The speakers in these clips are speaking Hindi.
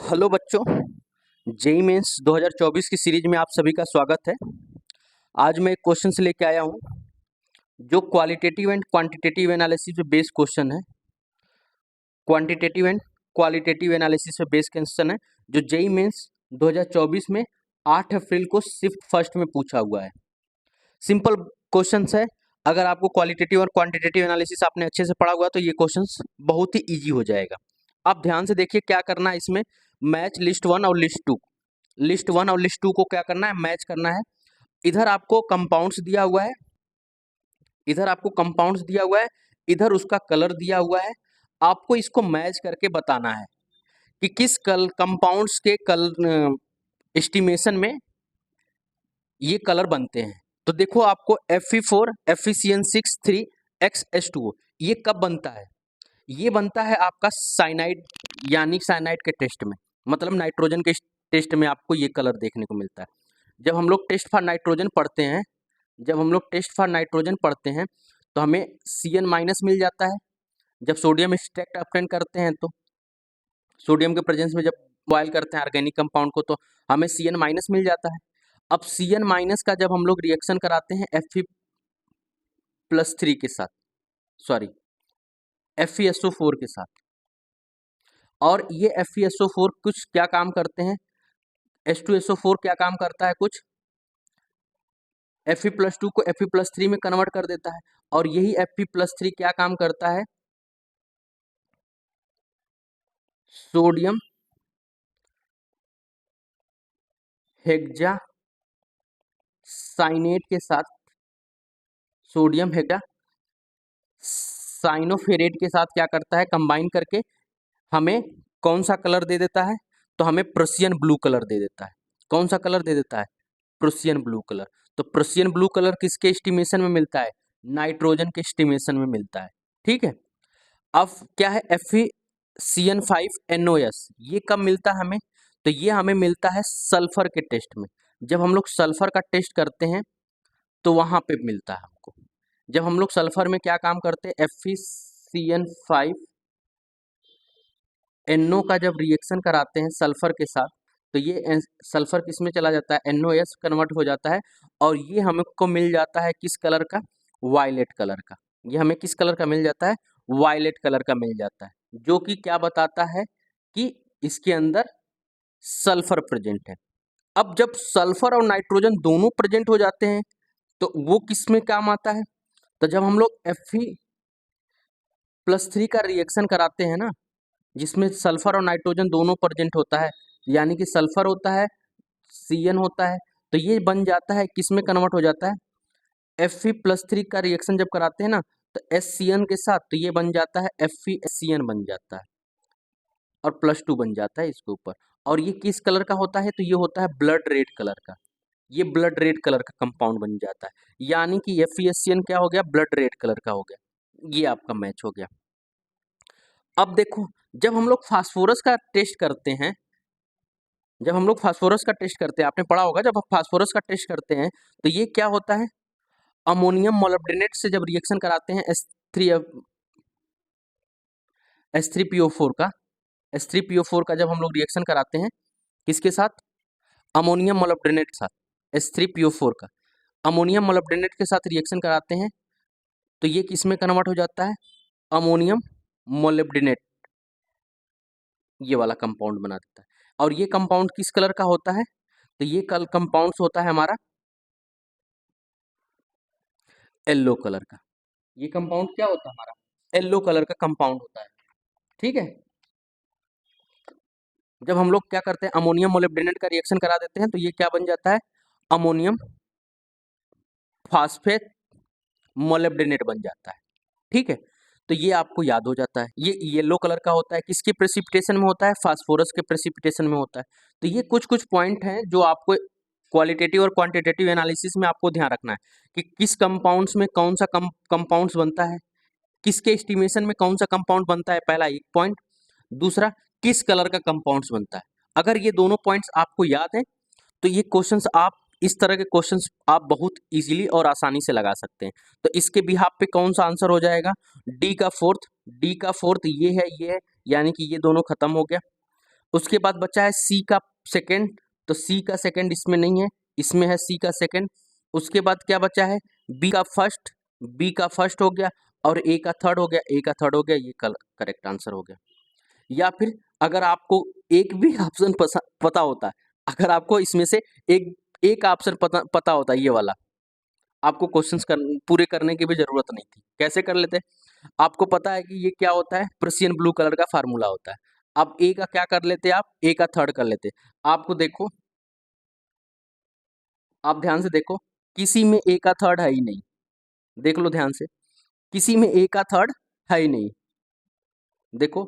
हेलो बच्चों, जेईई मेंस 2024 की सीरीज में आप सभी का स्वागत है। आज मैं एक क्वेश्चन से लेके आया हूँ जो क्वालिटेटिव एंड क्वांटिटेटिव एनालिसिस पे बेस्ड क्वेश्चन है। क्वांटिटेटिव एंड क्वालिटेटिव एनालिसिस पे बेस्ड क्वेश्चन है जो जेईई मेंस 2024 में 8 अप्रैल को शिफ्ट फर्स्ट में पूछा हुआ है। सिंपल क्वेश्चंस है। अगर आपको क्वालिटेटिव और क्वांटिटेटिव एनालिसिस आपने अच्छे से पढ़ा हुआ तो ये क्वेश्चंस बहुत ही ईजी हो जाएगा। आप ध्यान से देखिए क्या करना है इसमें। मैच लिस्ट 1 और लिस्ट 2। लिस्ट 1 और लिस्ट 2 को क्या करना है, मैच करना है। इधर आपको कंपाउंड्स दिया हुआ है, इधर आपको कंपाउंड्स दिया हुआ है, इधर उसका कलर दिया हुआ है। आपको इसको मैच करके बताना है कि किस कंपाउंड्स के कलर एस्टिमेशन में ये कलर बनते हैं। तो देखो आपको Fe4 FeCN6 3XH2O ये कब बनता है? ये बनता है आपका साइनाइड यानी साइनाइड के टेस्ट में, मतलब नाइट्रोजन के टेस्ट में आपको ये कलर देखने को मिलता है। जब हम लोग टेस्ट फॉर नाइट्रोजन पढ़ते हैं, जब हम लोग टेस्ट फॉर नाइट्रोजन पढ़ते हैं तो हमें Cn- मिल जाता है। जब सोडियम एक्सट्रैक्ट ऑब्टेन करते हैं तो सोडियम के प्रेजेंस में जब बॉयल करते हैं ऑर्गेनिक कंपाउंड को तो हमें Cn- मिल जाता है। अब Cn- का जब हम लोग रिएक्शन कराते हैं Fe+3 के साथ, सॉरी FeSO4 के साथ, और ये FeSO4 कुछ क्या काम करते हैं, H2SO4 क्या काम करता है, कुछ Fe+2 को Fe+3 में कन्वर्ट कर देता है, और यही Fe+3 क्या काम करता है, सोडियम हेक्सा साइनेट के साथ, सोडियम हेक्सा साइनोफेरेट के साथ क्या करता है, कंबाइन करके हमें कौन सा कलर दे देता है, तो हमें प्रूसियन ब्लू कलर दे देता है। कौन सा कलर दे देता है, प्रूसियन ब्लू कलर। तो प्रूसियन ब्लू कलर किसके एस्टिमेशन में मिलता है, नाइट्रोजन के एस्टिमेशन में मिलता है। ठीक है। अब क्या है FeCN5NOS, ये कब मिलता है हमें, तो ये हमें मिलता है सल्फर के टेस्ट में। जब हम लोग सल्फर का टेस्ट करते हैं तो वहां पे मिलता है हमको। जब हम लोग सल्फर में क्या काम करते हैं, FeCN5NO का जब रिएक्शन कराते हैं सल्फर के साथ तो ये सल्फर किस में चला जाता है, NOS कन्वर्ट हो जाता है, और ये हमको मिल जाता है किस कलर का, वायलेट कलर का। ये हमें किस कलर का मिल जाता है, वायलेट कलर का मिल जाता है, जो कि क्या बताता है कि इसके अंदर सल्फर प्रेजेंट है। अब जब सल्फर और नाइट्रोजन दोनों प्रेजेंट हो जाते हैं तो वो किस में काम आता है, तो जब हम लोग Fe+3 का रिएक्शन कराते हैं ना, जिसमें सल्फर और नाइट्रोजन दोनों प्रेजेंट होता है, यानी कि सल्फर होता है, Cn होता है, तो ये बन जाता है किस में कन्वर्ट हो जाता है, Fe+3 का रिएक्शन जब कराते हैं ना तो SCN के साथ, तो ये बन जाता है FeSCN बन जाता है, और +2 बन जाता है इसके ऊपर। और ये किस कलर का होता है, तो ये होता है ब्लड रेड कलर का। ये ब्लड रेड कलर का कंपाउंड बन जाता है, यानी कि FeSCN क्या हो गया, ब्लड रेड कलर का हो गया। ये आपका मैच हो गया। अब देखो, जब हम लोग फास्फोरस का टेस्ट करते हैं, जब हम लोग फास्फोरस का टेस्ट करते हैं, आपने पढ़ा होगा, जब आप फास्फोरस का टेस्ट करते हैं तो ये क्या होता है, अमोनियम मोलिब्डेनेट से जब रिएक्शन कराते हैं H3PO4 का, H3PO4 का जब हम लोग रिएक्शन कराते हैं किसके साथ, अमोनियम मोलिब्डेनेट के साथ, H3PO4 का अमोनियम मोलिब्डेनेट के साथ रिएक्शन कराते हैं तो ये किस में कन्वर्ट हो जाता है, अमोनियम मोलिब्डेनेट, ये वाला कंपाउंड बना देता है। और ये कंपाउंड किस कलर का होता है, तो ये कल कंपाउंड्स होता है हमारा येलो कलर का। ये कंपाउंड क्या होता है हमारा, येलो कलर का कंपाउंड होता है। ठीक है। जब हम लोग क्या करते हैं, अमोनियम मोलिब्डेनेट का रिएक्शन करा देते हैं तो ये क्या बन जाता है, अमोनियम फास्फेट मोलिब्डेनेट बन जाता है। ठीक है। तो ये आपको याद हो जाता है, ये येलो कलर का होता है, किसके प्रेसिपिटेशन में होता है, फास्फोरस के प्रेसिपिटेशन में होता है। तो ये कुछ कुछ पॉइंट हैं जो आपको क्वालिटेटिव और क्वांटिटेटिव एनालिसिस में आपको ध्यान रखना है कि किस कंपाउंड्स में कौन सा कंपाउंड्स बनता है, किसके एस्टिमेशन में कौन सा कंपाउंड बनता है, पहला एक पॉइंट। दूसरा, किस कलर का कंपाउंड्स बनता है। अगर ये दोनों पॉइंट्स आपको याद है तो ये क्वेश्चंस आप, इस तरह के क्वेश्चंस आप बहुत इजीली और आसानी से लगा सकते हैं। तो इसके बिहाफ पे कौन सा आंसर हो जाएगा, डी का फोर्थ ये है, यानी कि ये दोनों खत्म हो गया। उसके बाद बचा है सी का सेकंड, तो सी का सेकंड इसमें नहीं है, इसमें है सी का सेकंड। उसके बाद क्या बचा है, बी का फर्स्ट हो गया और ए का थर्ड हो गया, ए का थर्ड हो गया, ये करेक्ट आंसर हो गया। या फिर अगर आपको एक भी ऑप्शन पता होता है, अगर आपको इसमें से एक ऑप्शन पता होता है ये वाला, आपको क्वेश्चंस पूरे करने की भी जरूरत नहीं थी। कैसे कर लेते? आपको पता है कि ये क्या होता है, प्रेसियन ब्लू कलर का फार्मूला होता है। अब ए का क्या कर लेते, आप ए का थर्ड कर लेते। आपको देखो, आप ध्यान से देखो, किसी में ए का थर्ड है ही नहीं, देख लो ध्यान से, किसी में ए का थर्ड है ही नहीं। देखो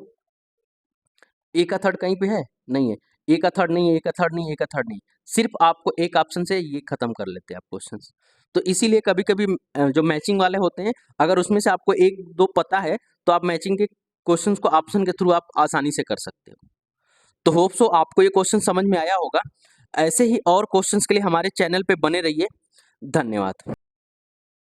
ए का थर्ड कहीं पे है, नहीं है, ए का थर्ड नहीं है, ए का थर्ड नहीं है, ए का थर्ड नहीं, सिर्फ आपको एक ऑप्शन से ये खत्म कर लेते हैं आप क्वेश्चंस। तो इसीलिए कभी कभी जो मैचिंग वाले होते हैं, अगर उसमें से आपको एक दो पता है तो आप मैचिंग के क्वेश्चंस को ऑप्शन के थ्रू आप आसानी से कर सकते हो। तो होप सो आपको ये क्वेश्चन समझ में आया होगा। ऐसे ही और क्वेश्चंस के लिए हमारे चैनल पे बने रहिए। धन्यवाद।